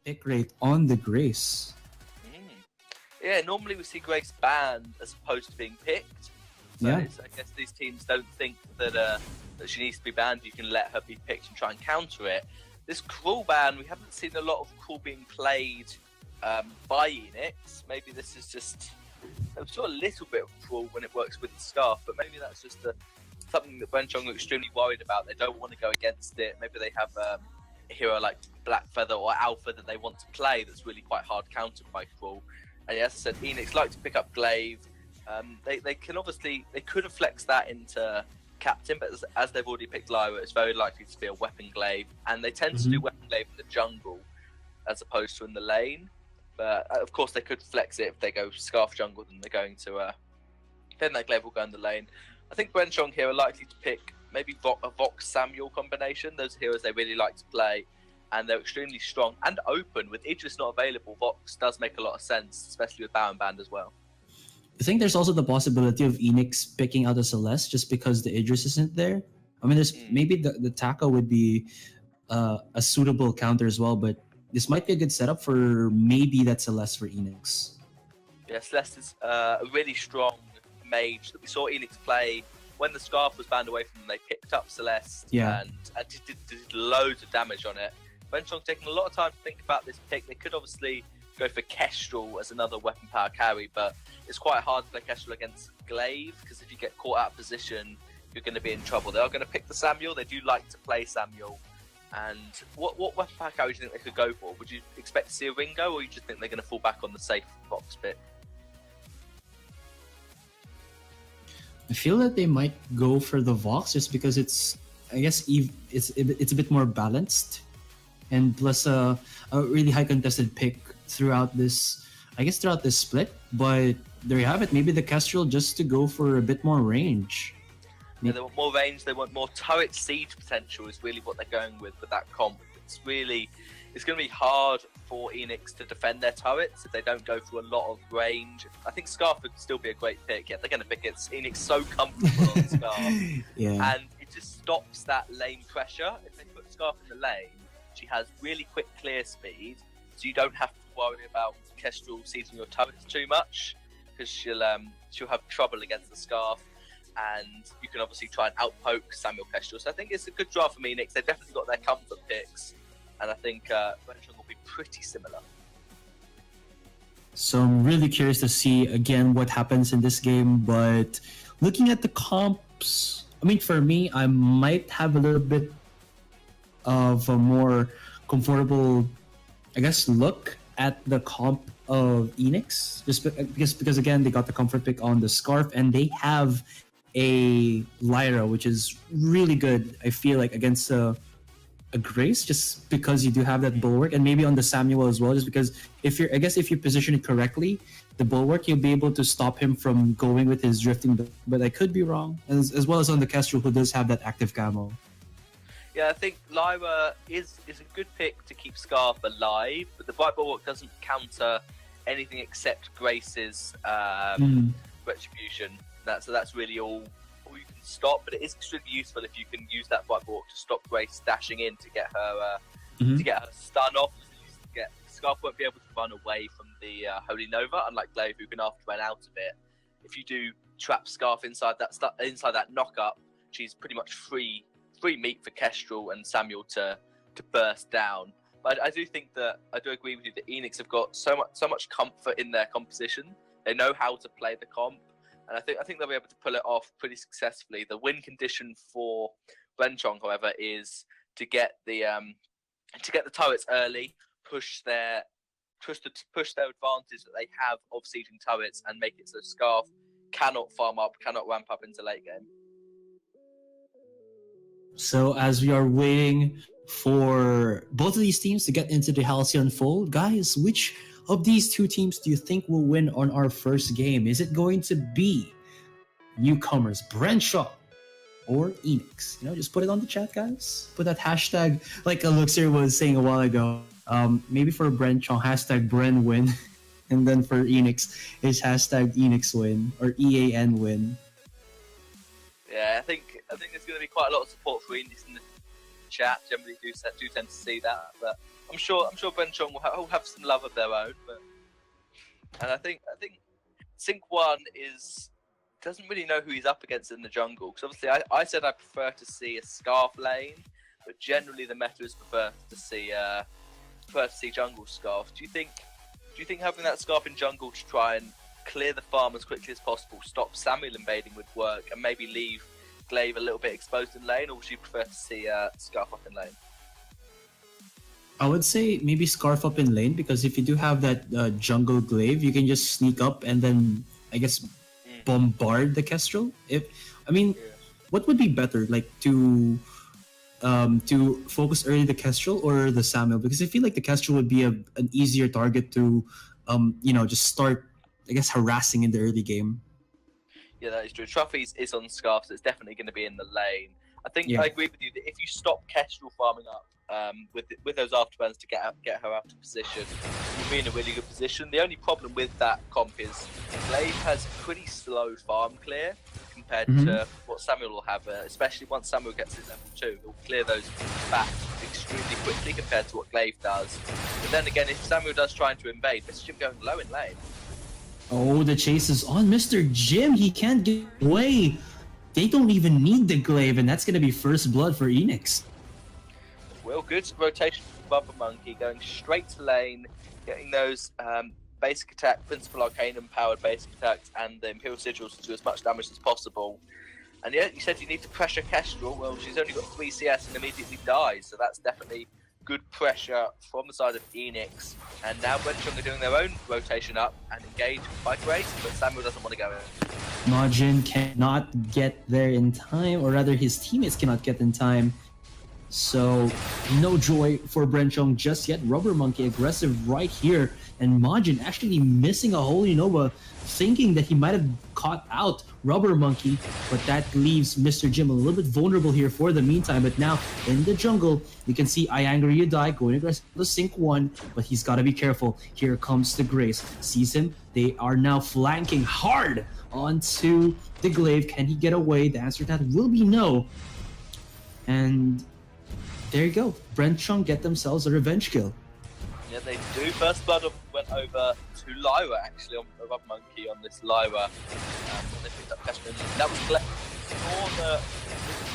pick rate on the Grace. Yeah, normally we see Grace banned as opposed to being picked. So I guess these teams don't think that that she needs to be banned. You can let her be picked and try and counter it. This Cruel ban, we haven't seen a lot of Cruel being played by Eanix. Maybe this is just... I saw a little bit of Cruel when it works with the Scarf, but maybe that's just something that Brenchong are extremely worried about. They don't want to go against it. Maybe they have a hero like Black Feather or Alpha that they want to play that's really quite hard countered by Cruel. And as I said, Eanix like to pick up Glaive. They can obviously... They could have flexed that into Captain, but as they've already picked Lyra, it's very likely to be a Weapon Glaive. And they tend to do Weapon Glaive in the jungle as opposed to in the lane. But of course, they could flex it if they go Scarf jungle, then they're going to... then that Glaive will go in the lane. I think Brenchong here are likely to pick maybe a Vox Samuel combination. Those are heroes they really like to play, and they're extremely strong and open. With Idris not available, Vox does make a lot of sense, especially with Baron Band as well. I think there's also the possibility of Eanix picking out a Celeste just because the Idris isn't there. I mean, there's maybe the Taka would be a suitable counter as well, but this might be a good setup for maybe that Celeste for Eanix. Yeah, Celeste is a really strong mage that we saw Eanix play when the Scarf was banned away from them. They picked up Celeste and did loads of damage on it. Brenchong taking a lot of time to think about this pick. They could obviously go for Kestrel as another weapon power carry, but it's quite hard to play Kestrel against Glaive because if you get caught out of position, you're going to be in trouble. They are going to pick the Samuel. They do like to play Samuel. And what weapon power carry do you think they could go for? Would you expect to see a Ringo, or you just think they're going to fall back on the safe Vox pick? I feel that they might go for the Vox just because it's a bit more balanced, and plus a really high contested pick throughout this split. But there you have it. Maybe the Kestrel just to go for a bit more range. Yeah, they want more range. They want more turret siege potential. Is really what they're going with that comp. It's going to be hard for Eanix to defend their turrets if they don't go for a lot of range. I think Scarf would still be a great pick. Yeah, they're going to pick it. Eanix so comfortable on Scarf, and it just stops that lane pressure. If they put Scarf in the lane, she has really quick clear speed, so you don't have to worry about Kestrel seizing your turrets too much because she'll have trouble against the Scarf. And you can obviously try and outpoke Samuel Kestrel. So I think it's a good draft for Eanix. They've definitely got their comfort picks. And I think Brenchong will be pretty similar. So I'm really curious to see, again, what happens in this game. But looking at the comps, I mean, for me, I might have a little bit of a more comfortable, look at the comp of Eanix. Just because, again, they got the comfort pick on the Scarf. And they have a Lyra, which is really good, I feel like, against a Grace, just because you do have that bulwark, and maybe on the Samuel as well, just because if you position it correctly, the bulwark, you'll be able to stop him from going with his drifting, but I could be wrong, as well as on the Kestrel, who does have that active camo. Yeah, I think Lyra is a good pick to keep Scarf alive, but the Bright Bulwark doesn't counter anything except Grace's retribution. So that's really all you can stop, but it is extremely useful if you can use that Bright Bulwark to stop Grace dashing in to get her stun off. Scarf won't be able to run away from the Holy Nova, unlike Glaive, who can after run out of it. If you do trap Scarf inside that knock-up, she's pretty much free meat for Kestrel and Samuel to burst down. But I do agree with you that Eanix have got so much comfort in their composition. They know how to play the comp. And I think they'll be able to pull it off pretty successfully. The win condition for Brenchong, however, is to get the turrets early, push their advantage that they have of sieging turrets, and make it so Scarf cannot ramp up into late game. So as we are waiting for both of these teams to get into the Halcyon Fold, guys, which of these two teams do you think will win on our first game? Is it going to be newcomers Brenchong or Eanix? Just put it on the chat, guys. Put that hashtag, like Elixir was saying a while ago. Maybe for Brenchong, hashtag Bren win. And then for Eanix, it's hashtag Eanix win or EAN win. Yeah, I think there's going to be quite a lot of support for Eanix in the chat. Generally do tend to see that, but I'm sure Brenchong will have some love of their own, and I think Sync One doesn't really know who he's up against in the jungle, because obviously I said I prefer to see a Scarf lane, but generally the meta is prefer to see jungle Scarf. Do you think having that Scarf in jungle to try and clear the farm as quickly as possible, stop Samuel invading would work, and maybe leave Glaive a little bit exposed in lane, or would you prefer to see Scarf up in lane? I would say maybe Scarf up in lane, because if you do have that jungle Glaive, you can just sneak up and then, I guess, bombard the Kestrel. What would be better, like to focus early the Kestrel or the Samuel? Because I feel like the Kestrel would be an easier target to, just start, I guess, harassing in the early game. Yeah, that is true. Trophies is on Scarf, so it's definitely going to be in the lane. I think Yeah. I agree with you that if you stop Kestrel farming up with those afterburns to get her out of position, you'll be in a really good position. The only problem with that comp is Glaive has pretty slow farm clear compared to what Samuel will have, especially once Samuel gets to level 2. He'll clear those bats extremely quickly compared to what Glaive does. But then again, if Samuel does try to invade, Mr. Jim going low in lane. Oh, the chase is on Mr. Jim. He can't get away. They don't even need the Glaive, and that's going to be first blood for Eanix. Well, good rotation from Bubba Monkey, going straight to lane, getting those basic attack, Principal Arcanum powered basic attacks, and the Imperial Sigils to do as much damage as possible. And yeah, you said you need to pressure Kestrel. Well, she's only got 3 CS and immediately dies, so that's definitely good pressure from the side of Eanix. And now Brenchong are doing their own rotation up and engage by Grace, but Samuel doesn't want to go in. Majin cannot get there in time, or rather his teammates cannot get in time. So, no joy for Brenchong just yet. Rubber Monkey aggressive right here, and Majin actually missing a Holy Nova, thinking that he might have caught out Rubber Monkey, but that leaves Mr. Jim a little bit vulnerable here for the meantime. But now, in the jungle, you can see I Anger You Die going aggressive to Sync 1, but he's got to be careful. Here comes the Grace. Sees him. They are now flanking hard onto the Glaive. Can he get away? The answer to that will be no. And there you go. Brenchong get themselves a revenge kill. Yeah, they do. First blood went over to Lyra, actually, on the Rubber Monkey on this Lyra. When they picked up Kestrel. That was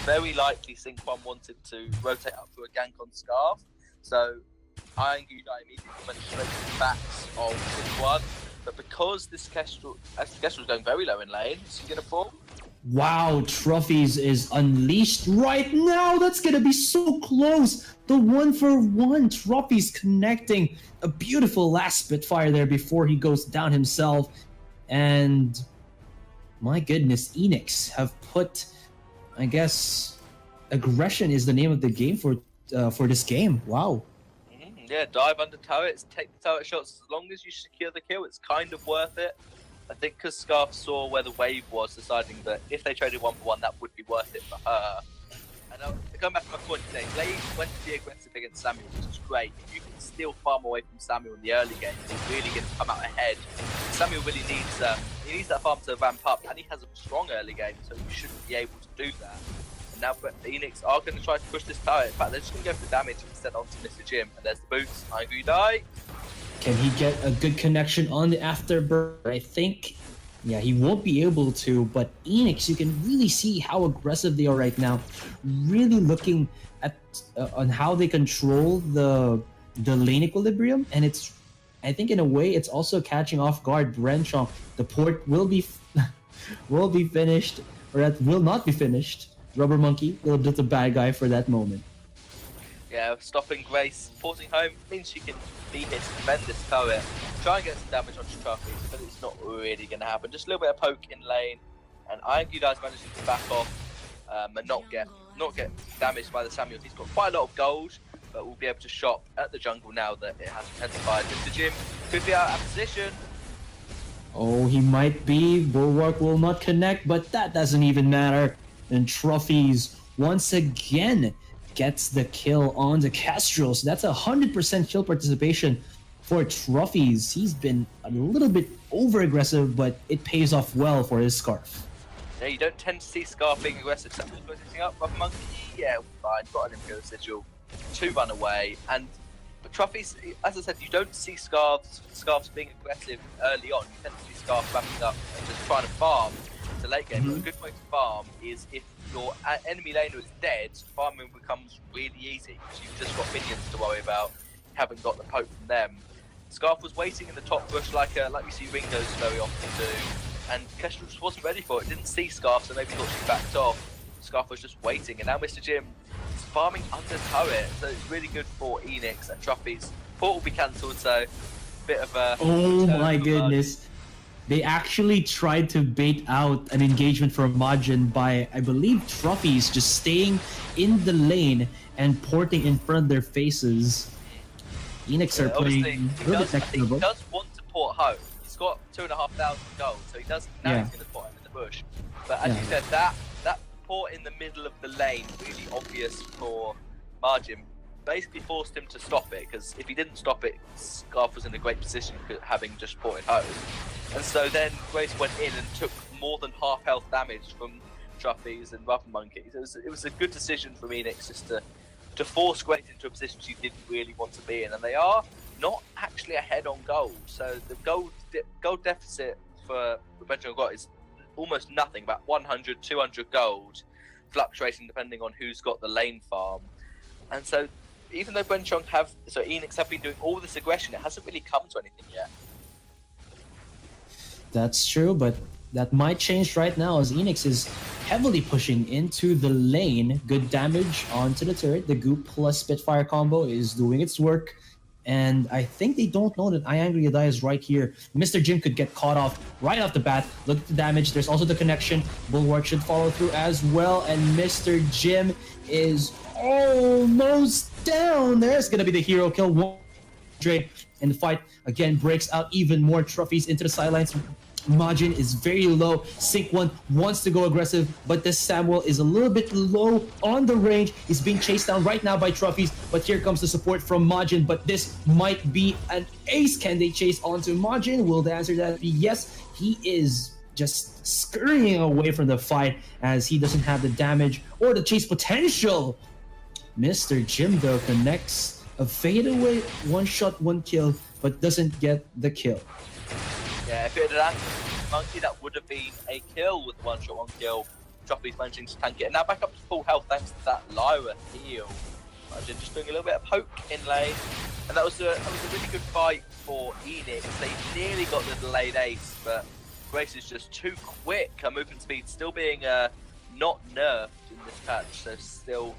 very likely Sync 1 wanted to rotate up to a gank on Scarf. So Iron Gudai immediately went straight to the backs of Sync 1. But because this Kestrel's going very low in lane, is he going to fall? Wow, Trophies is unleashed right now. That's gonna be so close. The 1-for-1 Trophies connecting a beautiful last Spitfire there before he goes down himself. And my goodness, Eanix have put, I guess, aggression is the name of the game for this game. Wow. Yeah, dive under turrets, take the turret shots. As long as you secure the kill, it's kind of worth it. I think because Scarf saw where the wave was, deciding that if they traded 1-for-1, that would be worth it for her. And going back to my point today, Glaive went to be aggressive against Samuel, which is great. If you can steal farm away from Samuel in the early game, he's really going to come out ahead. Samuel really needs that farm to ramp up, and he has a strong early game, so you shouldn't be able to do that. And now Eanix are going to try to push this turret. In fact, they're just going to go for damage instead onto Mr. Jim. And there's the boots. I agree, die. Can he get a good connection on the afterburn? I think, yeah, he won't be able to, but Eanix, you can really see how aggressive they are right now. Really looking at on how they control the lane equilibrium, and it's, I think in a way, it's also catching off guard Brenchong. The port will be finished, or that will not be finished. Rubber Monkey, a little bit of a bad guy for that moment. Yeah, stopping Grace, forcing home, means she can be hit to defend this turret. Try and get some damage onto Trophies, but it's not really going to happen. Just a little bit of poke in lane, and Iron Gudai's managing to back off and not get damaged by the Samuel. He's got quite a lot of gold, but we'll be able to shop at the jungle now that it has intensified. Mr. Jim could be out of position. Oh, he might be. Bulwark will not connect, but that doesn't even matter. And Trophies once again gets the kill on the Kestrel. So that's 100% kill participation for Trophies. He's been a little bit over-aggressive, but it pays off well for his Scarf. Yeah, you don't tend to see Scarf being aggressive. Samuel's rotating up, Rubber Monkey, yeah, fine, got an Imperial Sigil to run away. And But Trophies, as I said, you don't see Scarves being aggressive early on. You tend to see Scarves wrapping up and just trying to farm to late game. But a good way to farm is if your enemy laner is dead, farming becomes really easy because you've just got minions to worry about. You haven't got the poke from them. Scarf was waiting in the top bush like we see Ringos very often do, and Kestrel just wasn't ready for it. Didn't see Scarf, so maybe thought she backed off. Scarf was just waiting, and now Mr. Jim is farming under turret, so it's really good for Eanix and Trophies. Port will be cancelled, so bit of a... Oh my goodness. They actually tried to bait out an engagement from Majin by, I believe, Trophies just staying in the lane and porting in front of their faces. Eanix are playing a little bit technical. He does want to port home. He's got 2,500 gold, so he does now he's going to port him in the bush. But as you said, that port in the middle of the lane, really obvious for Margin, basically forced him to stop it, because if he didn't stop it, Scarf was in a great position having just ported home. And so then Grace went in and took more than half health damage from Trophies and Rubber Monkeys. It was a good decision from Eanix just to force Grace into a position she didn't really want to be in, and they are not actually ahead on gold. So the gold deficit for Brenchong got is almost nothing, about 100, 200 gold, fluctuating depending on who's got the lane farm. And so even though Brenchong Eanix have been doing all this aggression, it hasn't really come to anything yet. That's true, but that might change right now as Eanix is heavily pushing into the lane. Good damage onto the turret. The Goop plus Spitfire combo is doing its work. And I think they don't know that Iangry Adai is right here. Mr. Jim could get caught off right off the bat. Look at the damage. There's also the connection. Bulwark should follow through as well. And Mr. Jim is almost down. There's going to be the hero kill. And the fight again breaks out even more. Trophies into the sidelines. Majin is very low. Sync 1 wants to go aggressive, but this Samuel is a little bit low on the range. He's being chased down right now by Trophies, but here comes the support from Majin. But this might be an ace. Can they chase onto Majin? Will the answer to that be yes? He is just scurrying away from the fight as he doesn't have the damage or the chase potential. Mr. Jim, though, connects a fadeaway, one shot, one kill, but doesn't get the kill. Yeah, if it had landed Monkey, that would have been a kill with one shot, one kill. Trophy's managing to tank it. And now back up to full health thanks to that Lyra heal. Imagine just doing a little bit of poke in lane. And that was a really good fight for Eanix. They nearly got the delayed ace, but Grace is just too quick. Her movement speed still being not nerfed in this patch, so still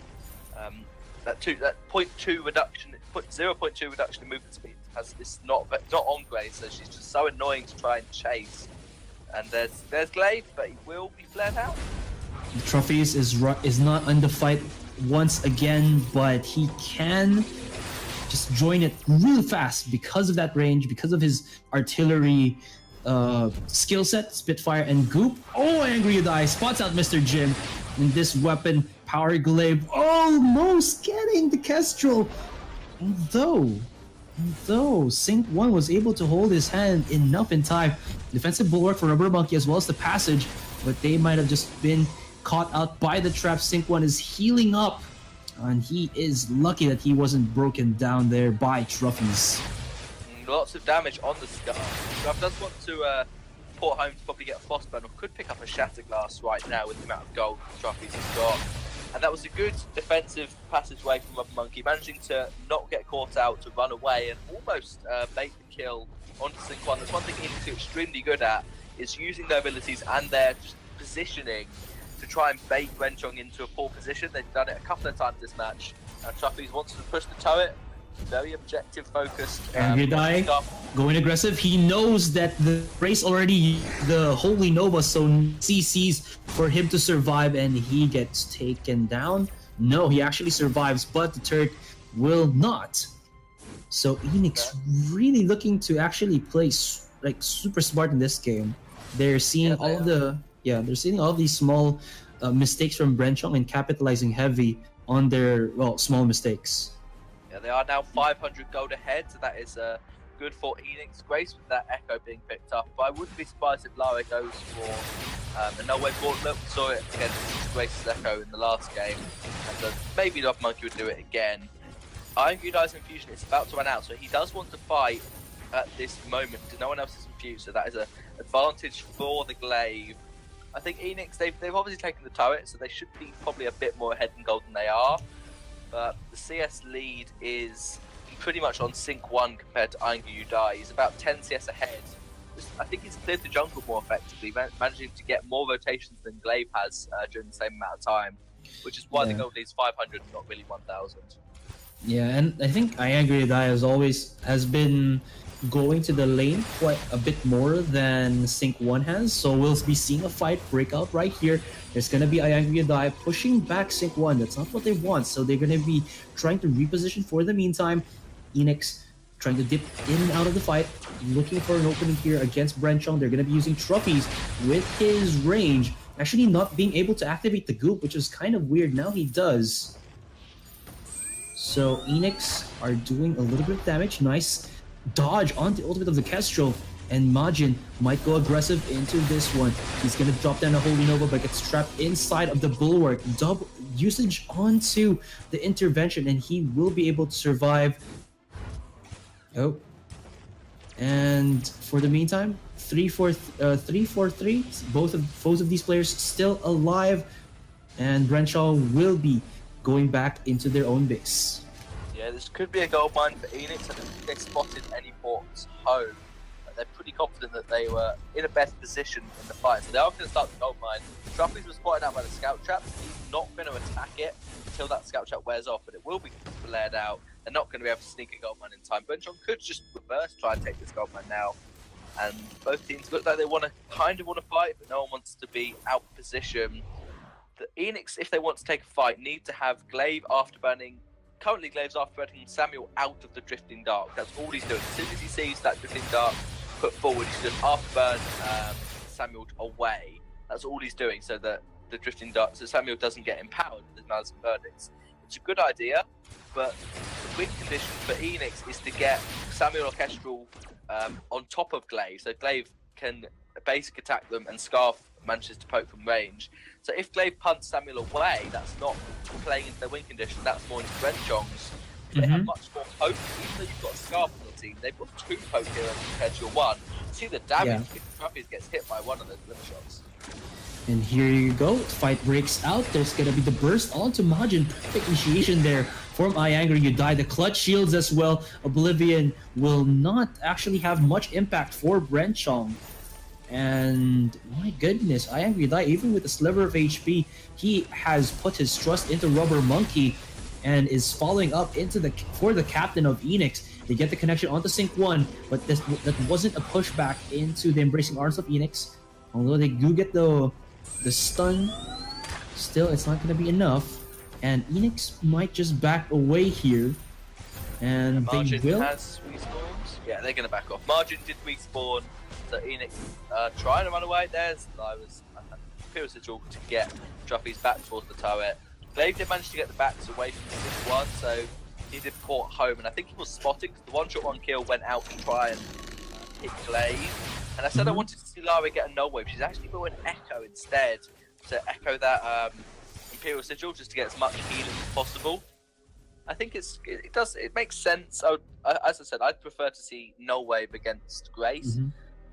that 0.2 reduction in movement speed it's not on Grace, so she's just so annoying to try and chase. And there's Glaive, but he will be flared out. The Trophies is not on the fight once again, but he can just join it real fast because of that range, because of his artillery skill set, Spitfire and Goop. Oh, Angry Die spots out Mr. Jim. And this weapon, Power Glaive, almost getting the Kestrel. Though Sync 1 was able to hold his hand enough in time. Defensive bulwark for Rubber Monkey as well as the passage, but they might have just been caught out by the trap. Sync 1 is healing up, and he is lucky that he wasn't broken down there by Trophies. Lots of damage on the Scarf. Scarf does want to port home to probably get a Frostburn, or could pick up a Shatterglass right now with the amount of gold Trophies has got. And that was a good defensive passageway from Rubber Monkey, managing to not get caught out, to run away and almost bait the kill onto Sync 1. That's one thing Eanix are extremely good at, is using their abilities and their just positioning to try and bait Brenchong into a poor position. They've done it a couple of times this match. Trophies wants to push the turret, very objective focused. And going aggressive. He knows that the race already the Holy Nova, so CCs for him to survive, and he gets taken down. No, he actually survives, but the turret will not. So Eanix really looking to actually play like super smart in this game. They're seeing they're seeing all these small mistakes from Brenchong and capitalizing heavy on their small mistakes. Yeah, they are now 500 gold ahead, so that is good for Eanix. Grace with that Echo being picked up, but I wouldn't be surprised if Lara goes for a no-way gauntlet. We saw it against Grace's Echo in the last game, and so maybe Love Monkey would do it again. Iron Gudai's infusion is about to run out, so he does want to fight at this moment because no one else is infused, so that is an advantage for the Glaive. I think Eanix, they've obviously taken the turret, so they should be probably a bit more ahead in gold than they are. But the CS lead is pretty much on sync 1 compared to Iron Gudai. He's about 10 CS ahead. I think he's cleared the jungle more effectively, managing to get more rotations than Glaive has during the same amount of time, which is why the gold lead's 500, not really 1,000. Yeah, and I think Iron Gudai has been going to the lane quite a bit more than Sync 1 has, so we'll be seeing a fight break out right here. There's gonna be Iron Gudai pushing back Sync 1. That's not what they want, so they're gonna be trying to reposition for the meantime. Eanix trying to dip in and out of the fight, looking for an opening here against Brenchong. They're gonna be using trophies with his range, actually not being able to activate the goop, which is kind of weird. Now he does. So Eanix are doing a little bit of damage. Nice dodge on the ultimate of the Kestrel, and Majin might go aggressive into this one. He's gonna drop down a Holy Nova, but gets trapped inside of the bulwark. Double usage onto the intervention, and he will be able to survive. Oh, and for the meantime, 3-4-3. Both of these players still alive, and Brenchong will be going back into their own base. Yeah, this could be a gold mine for Eanix. I don't think they spotted any ports home. They're pretty confident that they were in a best position in the fight, so they are going to start the gold mine. Trophies was spotted out by the scout trap. He's not going to attack it until that scout trap wears off, but it will be flared out. They're not going to be able to sneak a gold mine in time. Brenchong could just reverse try and take this gold mine now, and both teams look like they kind of want to fight, but no one wants to be out of position. The Eanix, if they want to take a fight, need to have Glaive afterburning. Currently, Glaive's afterburning Samuel out of the Drifting Dark. That's all he's doing. As soon as he sees that Drifting Dark put forward, he's just afterburn Samuel away. That's all he's doing, so that the Drifting Dark, so Samuel doesn't get empowered with his Malice and Verdicts. It's a good idea, but the win condition for Eanix is to get Samuel or Kestrel on top of Glaive, so Glaive can basic attack them and Scarf manages to poke from range. So if Glaive punts Samuel away, that's not playing into their win condition, that's more into Brenchong's. They have much more poke, even though you've got a Scarf on the team, they've got 2 poke here compared to your 1. See the damage if Trophies gets hit by one of those limit shots. And here you go, fight breaks out. There's gonna be the burst onto Majin. Perfect initiation there from Iron Gudai. The clutch shields as well. Oblivion will not actually have much impact for Brenchong. And my goodness, Iron Gudai, even with a sliver of HP, he has put his trust into Rubber Monkey and is following up into for the captain of Eanix. They get the connection onto Sync 1, but that wasn't a pushback into the Embracing Arms of Eanix. Although they do get the stun, still it's not going to be enough. And Eanix might just back away here. And Margin they will. Has respawns. Yeah, they're going to back off. Margin did respawn, so Eanix trying to run away. There's Lyra's Imperial Sigil to get trophies back towards the turret. Glaive did manage to get the backs away from this one, so he did port home. And I think he was spotted because the one-shot one kill went out to try and hit Glaive. And I said I wanted to see Lara get a null wave. She's actually going Echo instead to echo that Imperial Sigil just to get as much healing as possible. I think it makes sense. As I said, I'd prefer to see null wave against Grace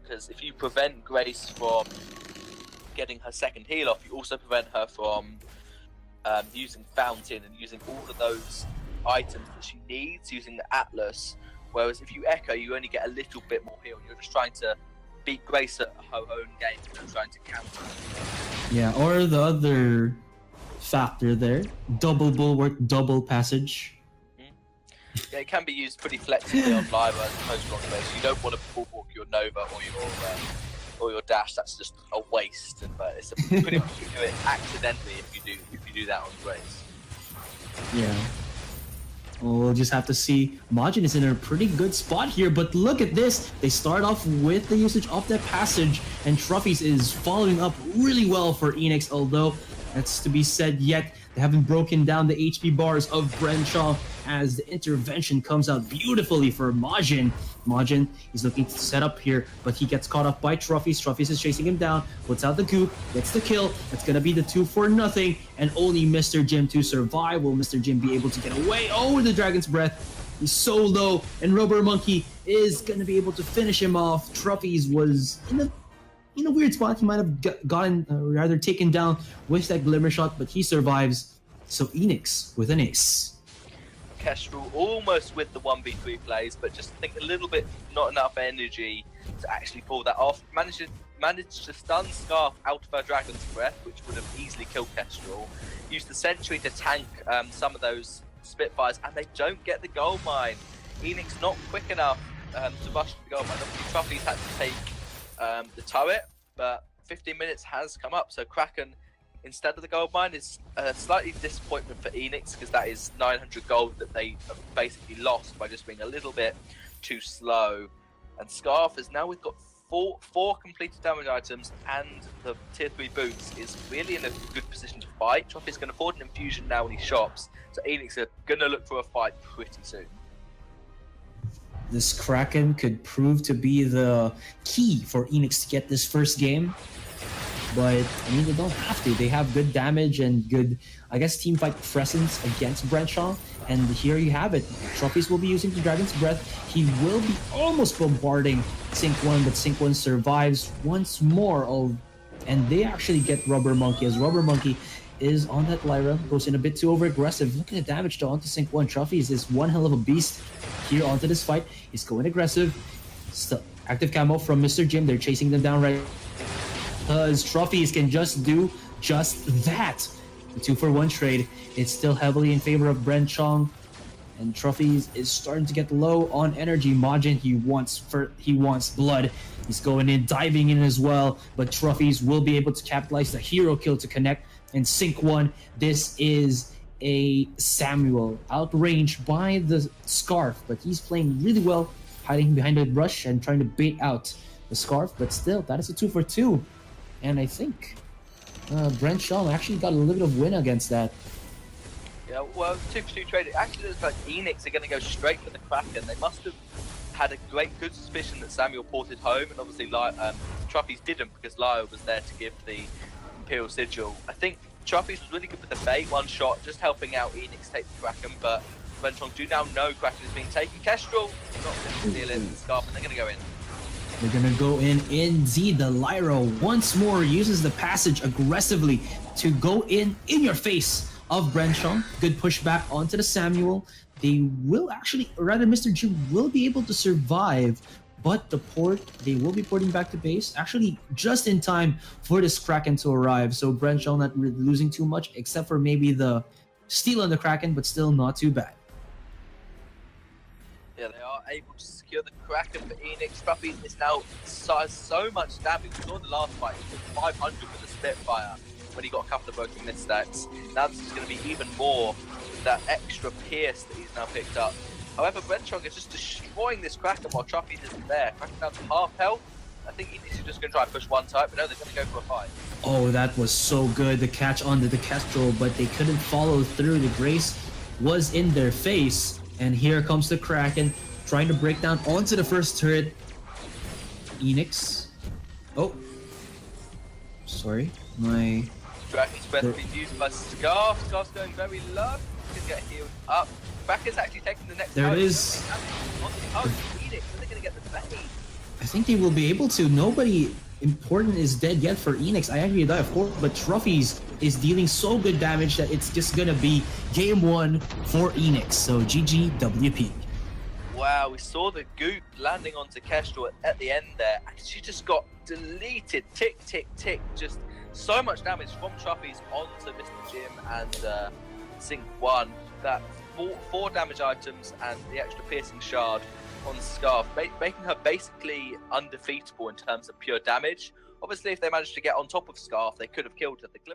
because if you prevent Grace from getting her second heal off, you also prevent her from using Fountain and using all of those items that she needs using the Atlas. Whereas if you echo, you only get a little bit more heal. You're just trying to beat Grace at her own game and trying to counter. Yeah, or the other factor there, double bulwark, double passage. Yeah, it can be used pretty flexibly on Lyra as opposed to on base. You don't want to bulwark your Nova or your dash. That's just a waste. But it's pretty much you do it accidentally if you do that on Grace. Yeah. We'll just have to see. Majin is in a pretty good spot here, but look at this. They start off with the usage of that passage, and Trophies is following up really well for Eanix, although that's to be said yet. They haven't broken down the HP bars of Brenchong. as the intervention comes out beautifully for Majin. Majin is looking to set up here, but he gets caught up by Trophies. Trophies is chasing him down, puts out the goop, gets the kill. That's going to be the 2-for-0, and only Mr. Jim to survive. Will Mr. Jim be able to get away? Oh, the Dragon's Breath. He's so low, and Rubber Monkey is going to be able to finish him off. Trophies was in a weird spot. He might have gotten, rather taken down with that Glimmer Shot, but he survives. So Eanix with an ace. Kestrel almost with the 1v3 plays, but just think a little bit not enough energy to actually pull that off. Managed to stun Scarf out of her Dragon's Breath, which would have easily killed Kestrel. Used the Sentry to tank some of those Spitfires, and they don't get the gold mine. Eanix not quick enough to rush the gold mine. Obviously, Trophies had to take the turret, but 15 minutes has come up, so Kraken instead of the gold mine is a slightly disappointment for Eanix, because that is 900 gold that they have basically lost by just being a little bit too slow. And Scarf is now, we've got four completed damage items, and the tier 3 boots is really in a good position to fight. Trophy's can afford an infusion now when he shops, so Eanix are going to look for a fight pretty soon. This Kraken could prove to be the key for Eanix to get this first game. But, I mean, they don't have to. They have good damage and good, I guess, team fight presence against Brenchong. And here you have it. Trophies will be using the Dragon's Breath. He will be almost bombarding Sync 1, but Sync 1 survives once more. And they actually get Rubber Monkey, as Rubber Monkey is on that Lyra, goes in a bit too over-aggressive. Look at the damage to onto Sync 1. Trophies is one hell of a beast here onto this fight. He's going aggressive. Still, active camo from Mr. Jim. They're chasing them down right, because Trophies can just do just that. The 2-for-1 trade is still heavily in favor of Brenchong, and Trophies is starting to get low on energy. Majin, he wants blood. He's going in, diving in as well, but Trophies will be able to capitalize the hero kill to connect and Sync 1. This is a Samuel outranged by the Scarf, but he's playing really well, hiding behind the brush and trying to bait out the Scarf, but still, that is a 2-for-2. And I think Brenchong actually got a little bit of win against that. Yeah, well, 2-for-2 trade. It actually looks like Eanix are going to go straight for the Kraken. They must have had a good suspicion that Samuel ported home, and obviously Trophies didn't, because Lyle was there to give the Imperial Sigil. I think Trophies was really good with the bait, one shot, just helping out Eanix take the Kraken, but Brenchong do now know Kraken is being taken. Kestrel not going to steal it, Scarf, and they're going to go in. They're gonna go in. Indeed, the Lyra once more uses the passage aggressively to go in your face of Brenchong. Good pushback onto the Samuel. They will actually, or rather Mr. Jim will be able to survive, but they will be porting back to base, actually just in time for this Kraken to arrive. So Brenchong not really losing too much, except for maybe the steal on the Kraken, but still not too bad. Yeah, they are able to secure the Kraken for Eanix. Trophies is now so much damage. We saw the last fight, he took 500 with the Spitfire when he got a couple of broken misstacks. Now this is going to be even more with that extra pierce that he's now picked up. However, Brenchong is just destroying this Kraken while Trophies isn't there. Kraken down to half health. I think Eanix is just going to try and push one type, but no, they're going to go for a fight. Oh, that was so good. The catch onto the Kestrel, but they couldn't follow through. The Grace was in their face. And here comes the Kraken, trying to break down onto the first turret. Eanix. Oh. Sorry. My... Kraken's breath being used by Scarf. Scarf's going very low. He's going to get healed up. Kraken's actually taking the next... There it is. Oh, Eanix. Are they going to get the bait? I think they will be able to. Nobody important is dead yet for Eanix. I actually die, of course, but Trophies is dealing so good damage that it's just gonna be game 1 for Eanix. So GGWP. Wow, we saw the goop landing onto Kestrel at the end there, and she just got deleted. Tick, tick, tick. Just so much damage from Trophies onto Mr. Jim and Sync 1. That four damage items and the extra piercing shard on Scarf, making her basically undefeatable in terms of pure damage. Obviously, if they managed to get on top of Scarf, they could have killed her. The Glimmer